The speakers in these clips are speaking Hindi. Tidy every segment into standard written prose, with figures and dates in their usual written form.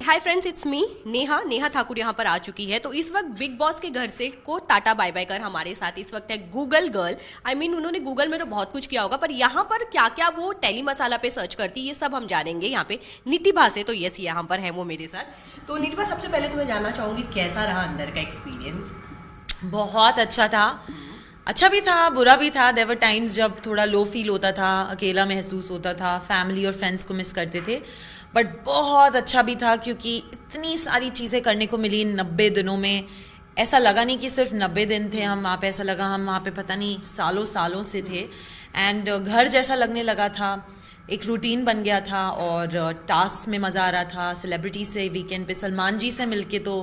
Hi friends, it's me Neha. Neha Thakur यहाँ पर आ चुकी है। तो इस वक्त बिग बॉस के घर से को टाटा बाय बाय कर हमारे साथ इस वक्त है गूगल गर्ल। उन्होंने गूगल में तो बहुत कुछ किया होगा, पर यहाँ पर क्या क्या वो टेली मसाला पे सर्च करती है ये सब हम जानेंगे। यहाँ पे नितिभा से, तो यस यहाँ पर है वो मेरे साथ। तो नितिभा, सबसे पहले तो मैं जानना चाहूंगी कैसा रहा अंदर का एक्सपीरियंस? बहुत अच्छा था। अच्छा भी था, बुरा भी था। देयर वर टाइम्स जब थोड़ा लो फील होता था, अकेला महसूस होता था, फैमिली और फ्रेंड्स को मिस करते थे। बट बहुत अच्छा भी था क्योंकि इतनी सारी चीज़ें करने को मिली इन 90 दिनों में। ऐसा लगा नहीं कि सिर्फ 90 दिन थे हम वहाँ पे, ऐसा लगा हम वहाँ पे पता नहीं सालों सालों से थे। एंड घर जैसा लगने लगा था, एक रूटीन बन गया था और टास्क में मज़ा आ रहा था। सेलिब्रिटी से वीकेंड पे सलमान जी से मिलके तो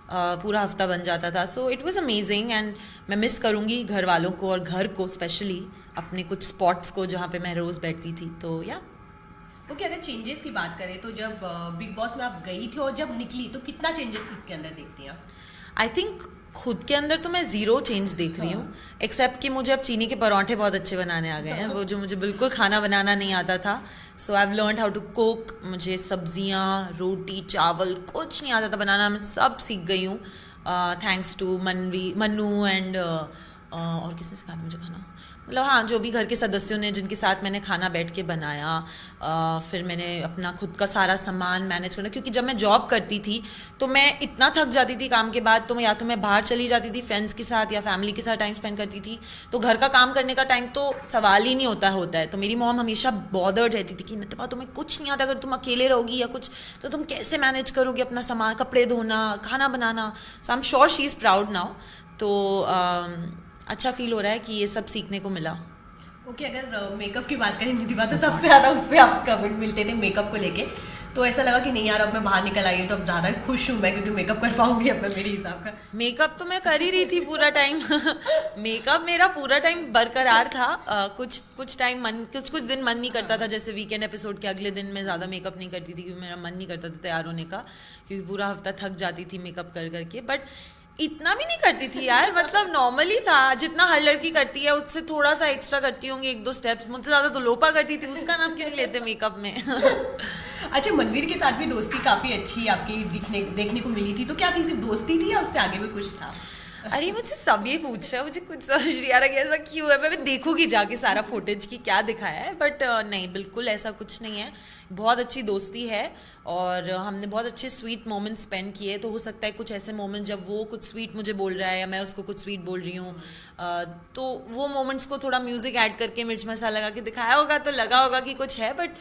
पूरा हफ्ता बन जाता था। So it was amazing and मैं मिस करूँगी घर वालों को और घर को, स्पेशली अपने कुछ स्पॉट्स को जहाँ पे मैं रोज़ बैठती थी। तो या ओके, अगर चेंजेस की बात करें तो जब बिग बॉस में आप गई थी और जब निकली तो कितना चेंजेस खुद के अंदर देखती हैं आप? आई थिंक खुद के अंदर तो मैं ज़ीरो चेंज देख रही हूँ, एक्सेप्ट कि मुझे अब चीनी के पराठे बहुत अच्छे बनाने आ गए हैं, वो जो मुझे बिल्कुल खाना बनाना नहीं आता था। So I have learned how to cook. मुझे सब्जियाँ, रोटी, चावल कुछ नहीं आता था बनाना, मैं सब सीख गई हूँ थैंक्स टू मन्नू एंड और किसने सिखाया मुझे खाना, मतलब हाँ, जो भी घर के सदस्यों ने जिनके साथ मैंने खाना बैठ के बनाया। फिर मैंने अपना खुद का सारा सामान मैनेज करना, क्योंकि जब मैं जॉब करती थी तो मैं इतना थक जाती थी काम के बाद, तो या तो मैं बाहर चली जाती थी फ्रेंड्स के साथ या फैमिली के साथ टाइम स्पेंड करती थी। तो घर का काम करने का टाइम तो सवाल ही नहीं होता है। तो मेरी मॉम हमेशा बॉदर्ड रहती थी कि नितिभा, तुम्हें कुछ नहीं आता, अगर तुम अकेले रहोगी या कुछ तो तुम कैसे मैनेज करोगी अपना सामान, कपड़े धोना, खाना बनाना। So I am sure she is proud now. तो अच्छा फील हो रहा है कि ये सब सीखने को मिला। ओके, अगर मेकअप की बात करें नितिभा, तो सबसे ज़्यादा उस पर आप कमेंट मिलते थे मेकअप को लेके। तो ऐसा लगा कि नहीं यार, अब मैं बाहर निकल आई हूँ तो अब ज़्यादा खुश हूँ मैं, क्योंकि मेकअप कर पाऊंगी अब मैं, मेरे हिसाब का। मेकअप तो मैं कर ही रही थी पूरा टाइम मेकअप मेरा पूरा टाइम बरकरार था। कुछ दिन मन नहीं करता था, जैसे वीकेंड एपिसोड के अगले दिन मैं ज़्यादा मेकअप नहीं करती थी क्योंकि मेरा मन नहीं करता था तैयार होने का, क्योंकि पूरा हफ्ता थक जाती थी मेकअप कर करके। बट इतना भी नहीं करती थी यार, मतलब नॉर्मली था जितना हर लड़की करती है, उससे थोड़ा सा एक्स्ट्रा करती होंगी, 1-2 स्टेप्स। मुझसे ज्यादा तो लोपा करती थी, उसका नाम क्यों नहीं लेते मेकअप में अच्छा, मनवीर के साथ भी दोस्ती काफी अच्छी आपकी देखने को मिली थी, तो क्या थी, सिर्फ दोस्ती थी या उससे आगे भी कुछ था? अरे मुझसे सब ये पूछ रहा है, मुझे कुछ समझ नहीं आ रहा कि ऐसा क्यों है। मैं देखूंगी जाके सारा फुटेज की क्या दिखाया है, बट नहीं, बिल्कुल ऐसा कुछ नहीं है। बहुत अच्छी दोस्ती है और हमने बहुत अच्छे स्वीट मोमेंट्स स्पेंड किए। तो हो सकता है कुछ ऐसे मोमेंट जब वो कुछ स्वीट मुझे बोल रहा है या मैं उसको कुछ स्वीट बोल रही हूँ, तो वो मोमेंट्स को थोड़ा म्यूजिक ऐड करके मिर्च मसाला लगा के दिखाया होगा, तो लगा होगा कि कुछ है। बट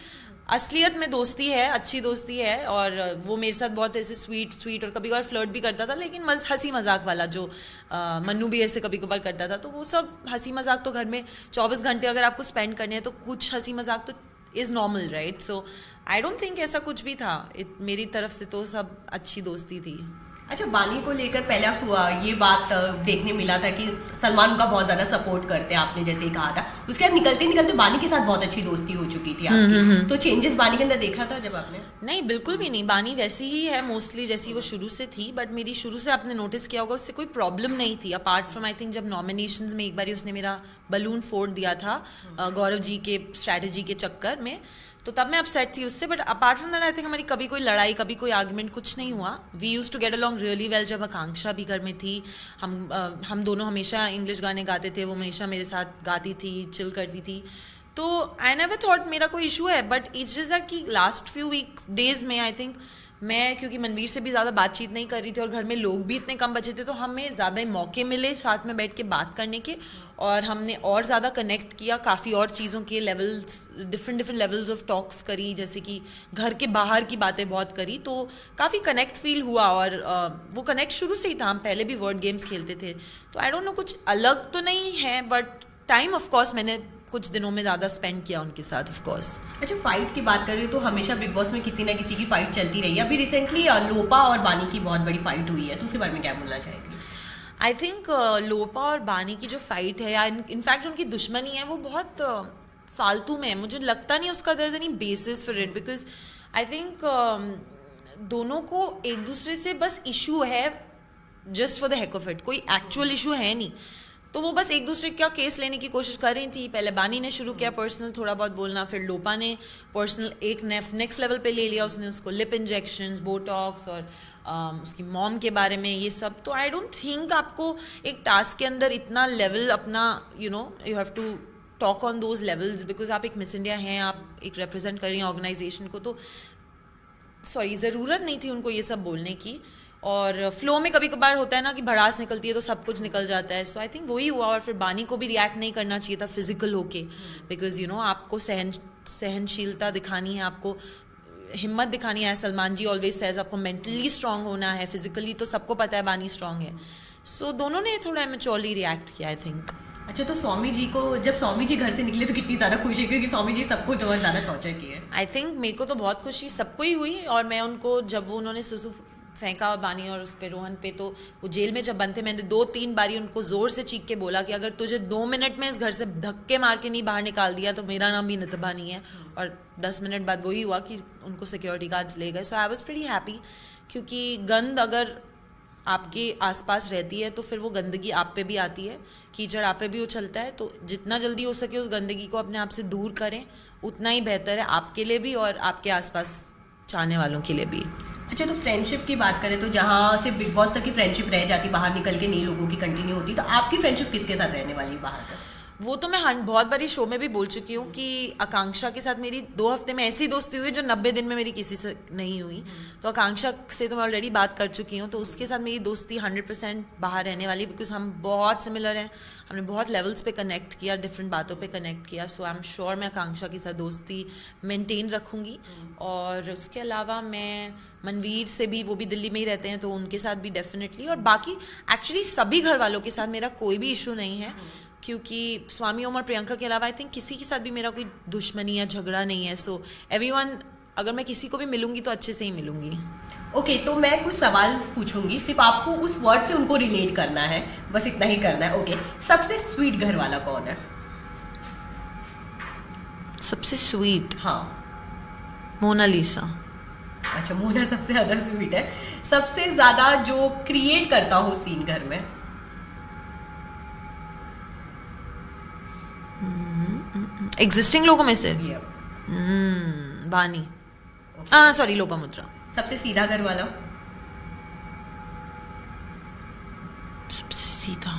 असलियत में दोस्ती है, अच्छी दोस्ती है। और वो मेरे साथ बहुत ऐसे स्वीट और कभी कभार फ्लर्ट भी करता था, लेकिन हंसी मजाक वाला, जो मन्नू भी ऐसे कभी कभार करता था। तो वो सब हंसी मजाक तो घर में 24 घंटे अगर आपको स्पेंड करने हैं तो कुछ हंसी मजाक तो is normal, right? So I don't think ऐसा कुछ भी था। मेरी तरफ से तो सब अच्छी दोस्ती थी। अच्छा, बानी को लेकर पहले आप ये बात देखने मिला था कि सलमान उनका बहुत ज्यादा सपोर्ट करते हैं, आपने जैसे ही कहा था। उसके बाद निकलते निकलते बानी के साथ बहुत अच्छी दोस्ती हो चुकी थी आपकी। तो चेंजेस बानी के अंदर देखा था जब आपने? नहीं, बिल्कुल भी नहीं। बानी वैसी ही है मोस्टली जैसी वो शुरू से थी। बट मेरी शुरू से आपने नोटिस किया होगा उससे कोई प्रॉब्लम नहीं थी, अपार्ट फ्रॉम आई थिंक जब नॉमिनेशंस में एक बार उसने मेरा बलून फोड़ दिया था गौरव जी के स्ट्रैटेजी के चक्कर में, तो तब मैं अपसेट थी उससे। But apart from that I think हमारी कभी कोई लड़ाई, कभी कोई आर्गुमेंट कुछ नहीं हुआ। We use to get along really well. जब आकांक्षा भी घर में थी, हम दोनों हमेशा इंग्लिश गाने गाते थे, वो हमेशा मेरे साथ गाती थी, चिल करती थी। तो आई नेवर थॉट मेरा कोई इशू है। बट इट्स जस्ट दैट कि लास्ट फ्यू डेज में आई थिंक मैं, क्योंकि मनवीर से भी ज़्यादा बातचीत नहीं कर रही थी और घर में लोग भी इतने कम बचे थे, तो हमें ज़्यादा मौके मिले साथ में बैठ के बात करने के, और हमने और ज़्यादा कनेक्ट किया। काफ़ी और चीज़ों के levels, different levels of talks करी, जैसे कि घर के बाहर की बातें बहुत करी। तो काफ़ी कनेक्ट फील हुआ। और वो कनेक्ट शुरू से ही था, हम पहले भी वर्ड गेम्स खेलते थे। तो आई डोंट नो, कुछ अलग तो नहीं है। बट टाइम ऑफकोर्स मैंने कुछ दिनों में ज़्यादा स्पेंड किया उनके साथ, ऑफ कोर्स। अच्छा, फाइट की बात कर रही हो तो हमेशा बिग बॉस में किसी ना किसी की फाइट चलती रही है। अभी रिसेंटली लोपा और बानी की बहुत बड़ी फाइट हुई है, तो उसके बारे में क्या बोलना चाहेगी? आई थिंक लोपा और बानी की जो फाइट है, या इनफैक्ट उनकी दुश्मनी है, वो बहुत फालतू में है। मुझे लगता नहीं उसका there is any basis for it, because I think दोनों को एक दूसरे से बस इशू है just for the heck of it, कोई एक्चुअल इशू है नहीं। तो वो बस एक दूसरे का केस लेने की कोशिश कर रही थी। पहले बानी ने शुरू किया पर्सनल थोड़ा बहुत बोलना, फिर लोपा ने पर्सनल एक नेक्स्ट लेवल पे ले लिया, उसने उसको लिप इंजेक्शंस, बोटॉक्स और उसकी मॉम के बारे में ये सब। तो आई डोंट थिंक आपको एक टास्क के अंदर इतना लेवल अपना you have to talk on those levels, because आप एक मिस इंडिया हैं, आप एक रिप्रेजेंट कर रही हैं ऑर्गेनाइजेशन को, तो सॉरी ज़रूरत नहीं थी उनको ये सब बोलने की। और फ्लो में कभी कभार होता है ना कि भड़ास निकलती है तो सब कुछ निकल जाता है। सो आई थिंक वही हुआ। और फिर बानी को भी रिएक्ट नहीं करना चाहिए था फिजिकल होके, बिकॉज आपको सहनशीलता दिखानी है, आपको हिम्मत दिखानी है। सलमान जी ऑलवेज सेज आपको मेंटली स्ट्रांग होना है, फिजिकली तो सबको पता है बानी स्ट्रांग है। सो दोनों ने थोड़ा इमेच्योरली रिएक्ट किया आई थिंक। अच्छा, तो स्वामी जी को जब स्वामी जी घर से निकले तो कितनी ज्यादा खुशी, क्योंकि स्वामी जी सबको बहुत ज्यादा टॉर्चर किए। आई थिंक मेरे को तो बहुत खुशी सबको ही हुई। और मैं उनको जब वो उन्होंने सुसु फेंका बानी और उस पे रोहन पे, तो वो जेल में जब बंद थे, मैंने 2-3 बारी उनको जोर से चीख के बोला कि अगर तुझे 2 मिनट में इस घर से धक्के मार के नहीं बाहर निकाल दिया तो मेरा नाम भी नितबा नहीं है। और 10 मिनट बाद वही हुआ कि उनको सिक्योरिटी गार्ड्स ले गए। सो आई वॉज प्रीटी हैप्पी, क्योंकि गंद अगर आपके आसपास रहती है तो फिर वो गंदगी आप पे भी आती है, कीचड़ आप पे भी उछलता है। तो जितना जल्दी हो सके उस गंदगी को अपने आप से दूर करें, उतना ही बेहतर है आपके लिए भी और आपके आसपास चाहने वालों के लिए भी। अच्छा, तो फ्रेंडशिप की बात करें तो जहाँ सिर्फ बिग बॉस तक की फ्रेंडशिप रह जाती, बाहर निकल के नई लोगों की कंटिन्यू होती, तो आपकी फ्रेंडशिप किसके साथ रहने वाली है बाहर तक? वो तो मैं बहुत बारी शो में भी बोल चुकी हूँ कि आकांक्षा के साथ मेरी 2 हफ्ते में ऐसी दोस्ती हुई जो 90 दिन में मेरी किसी से नहीं हुई। तो आकांक्षा से तो मैं ऑलरेडी बात कर चुकी हूँ, तो उसके साथ मेरी दोस्ती 100% बाहर रहने वाली, बिकॉज हम बहुत सिमिलर हैं। हमने बहुत लेवल्स पे कनेक्ट किया, डिफरेंट बातों पे कनेक्ट किया। सो आई एम श्योर मैं आकांक्षा के साथ दोस्ती मेंटेन रखूँगी। और उसके अलावा मैं मनवीर से भी, वो भी दिल्ली में ही रहते हैं, तो उनके साथ भी डेफिनेटली। और बाकी एक्चुअली सभी घर वालों के साथ मेरा कोई भी इशू नहीं है, क्योंकि स्वामी ओम और प्रियंका के अलावा आई थिंक किसी के साथ भी मेरा कोई दुश्मनी या झगड़ा नहीं है। सो एवरीवन, अगर मैं किसी को भी मिलूंगी तो अच्छे से ही मिलूंगी। ओके, तो मैं कुछ सवाल पूछूंगी, सिर्फ आपको उस वर्ड से उनको रिलेट करना है, बस इतना ही करना है। ओके, सबसे स्वीट घर वाला कौन है? सबसे स्वीट? हाँ, मोनालिसा। अच्छा, मोना सबसे ज्यादा स्वीट है। सबसे ज्यादा जो क्रिएट करता हो सीन घर में? एग्जिस्टिंग लोगों में से बानी, सॉरी लोपामुद्रा। सबसे सीधा घर वाला? सबसे सीधा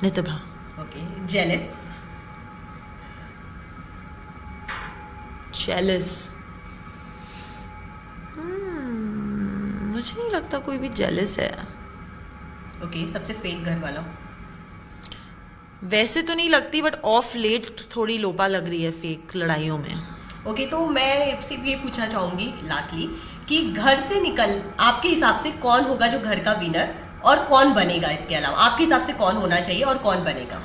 नितभा। Okay, jealous? जेलस मुझे नहीं लगता कोई भी जेलस है। ओके, सबसे फेक घर वाला? वैसे तो नहीं लगती, बट ऑफ लेट थोड़ी लोपा लग रही है फेक लड़ाइयों में। ओके, तो मैं सिर्फ ये पूछना चाहूंगी लास्टली कि घर से निकल आपके हिसाब से कौन होगा जो घर का विनर, और कौन बनेगा? इसके अलावा आपके हिसाब से कौन होना चाहिए और कौन बनेगा?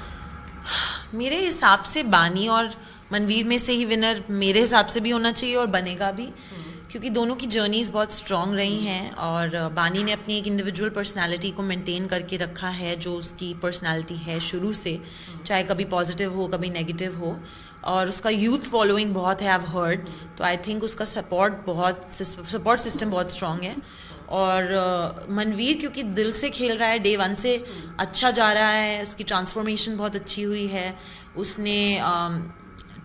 मेरे हिसाब से बानी और मनवीर में से ही विनर मेरे हिसाब से भी होना चाहिए और बनेगा भी, क्योंकि दोनों की जर्नीज बहुत स्ट्रॉन्ग रही हैं। और बानी ने अपनी एक इंडिविजुअल पर्सनालिटी को मेंटेन करके रखा है, जो उसकी पर्सनालिटी है शुरू से, चाहे कभी पॉजिटिव हो कभी नेगेटिव हो। और उसका यूथ फॉलोइंग बहुत है, आई हैव हर्ड। तो आई थिंक उसका सपोर्ट सिस्टम बहुत स्ट्रॉन्ग है। और मनवीर क्योंकि दिल से खेल रहा है, डे 1 से अच्छा जा रहा है, उसकी ट्रांसफॉर्मेशन बहुत अच्छी हुई है, उसने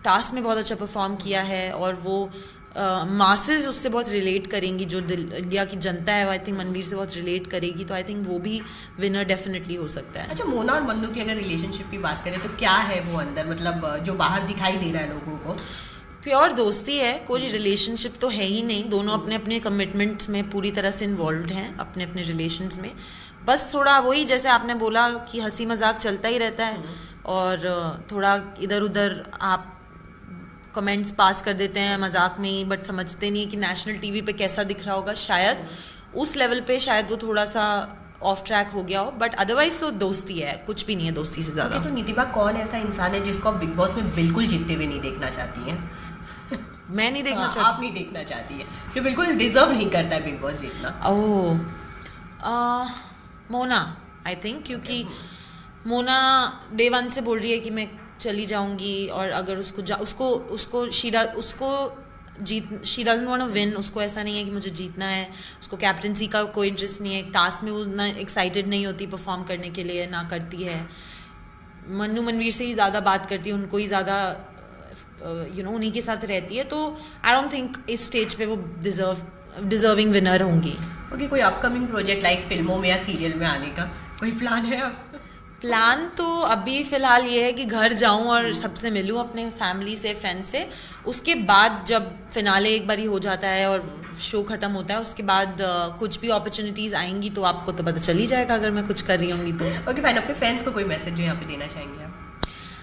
टास्क में बहुत अच्छा परफॉर्म किया है, और वो मासेस उससे बहुत रिलेट करेंगी, जो इंडिया की जनता है वो आई थिंक मनवीर से बहुत रिलेट करेगी। तो आई थिंक वो भी विनर डेफिनेटली हो सकता है। अच्छा, मोना और मन्नू की अगर रिलेशनशिप की बात करें तो क्या है वो अंदर, मतलब जो बाहर दिखाई दे रहा है लोगों को? प्योर दोस्ती है, कोई रिलेशनशिप तो है ही नहीं। दोनों अपने अपने कमिटमेंट्स में पूरी तरह से इन्वॉल्व हैं, अपने अपने रिलेशंस में। बस थोड़ा वही जैसे आपने बोला कि हंसी मजाक चलता ही रहता है, और थोड़ा इधर उधर आप कमेंट्स पास कर देते हैं मजाक में ही, बट समझते नहीं कि नेशनल टीवी पे कैसा दिख रहा होगा। शायद उस लेवल पे शायद वो थोड़ा सा ऑफ ट्रैक हो गया हो, बट अदरवाइज तो दोस्ती है, कुछ भी नहीं है दोस्ती से ज्यादा। तो नितिबा, कौन ऐसा इंसान है जिसको आप बिग बॉस में बिल्कुल जीतते हुए नहीं देखना चाहती हैं? मैं नहीं देखना चाहती। आप नहीं देखना चाहती है, जो बिल्कुल डिजर्व नहीं करता है बिग बॉस जीतना? मोना आई थिंक, क्योंकि मोना डे 1 से बोल रही है कि मैं चली जाऊंगी, और अगर उसको she doesn't want to win, उसको ऐसा नहीं है कि मुझे जीतना है, उसको कैप्टनसी का कोई इंटरेस्ट नहीं है, टास्क में वो ना एक्साइटेड नहीं होती परफॉर्म करने के लिए, ना करती है। मन्नू मनवीर से ही ज़्यादा बात करती है, उनको ही ज़्यादा उन्हीं के साथ रहती है, तो आई डोंट थिंक इस स्टेज पे वो डिजर्विंग विनर होंगी। ओके, कोई अपकमिंग प्रोजेक्ट लाइक फिल्मों में या सीरियल में आने का कोई प्लान है आप? प्लान तो अभी फ़िलहाल ये है कि घर जाऊं और सबसे मिलूं, अपने फैमिली से, फ्रेंड से। उसके बाद जब फिनाले एक बारी हो जाता है और शो ख़त्म होता है, उसके बाद कुछ भी अपॉर्चुनिटीज़ आएंगी तो आपको तो पता चल ही जाएगा अगर मैं कुछ कर रही होंगी तो। ओके फाइन, अपने फैंस को कोई मैसेज जो यहाँ पे देना चाहेंगे आप?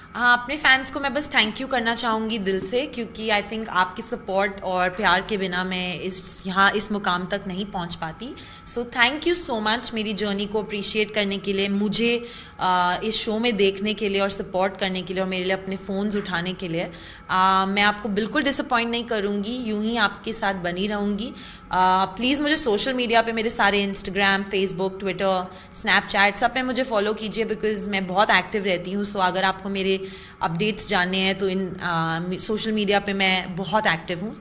हाँ, अपने फैंस को मैं बस थैंक यू करना चाहूँगी दिल से, क्योंकि आई थिंक आपकी सपोर्ट और प्यार के बिना मैं इस मुकाम तक नहीं पहुँच पाती। So thank you so much मेरी जर्नी को अप्रिशिएट करने के लिए, मुझे इस शो में देखने के लिए और सपोर्ट करने के लिए, और मेरे लिए अपने फ़ोन्स उठाने के लिए। मैं आपको बिल्कुल डिसअपॉइंट नहीं करूँगी, यूं ही आपके साथ बनी रहूँगी। प्लीज़ मुझे सोशल मीडिया पे मेरे सारे इंस्टाग्राम, फेसबुक, ट्विटर, स्नैपचैट सब पे मुझे फॉलो कीजिए, बिकॉज मैं बहुत एक्टिव रहती हूँ। सो अगर आपको मेरे अपडेट्स जानने हैं तो इन सोशल मीडिया पे मैं बहुत एक्टिव हूँ।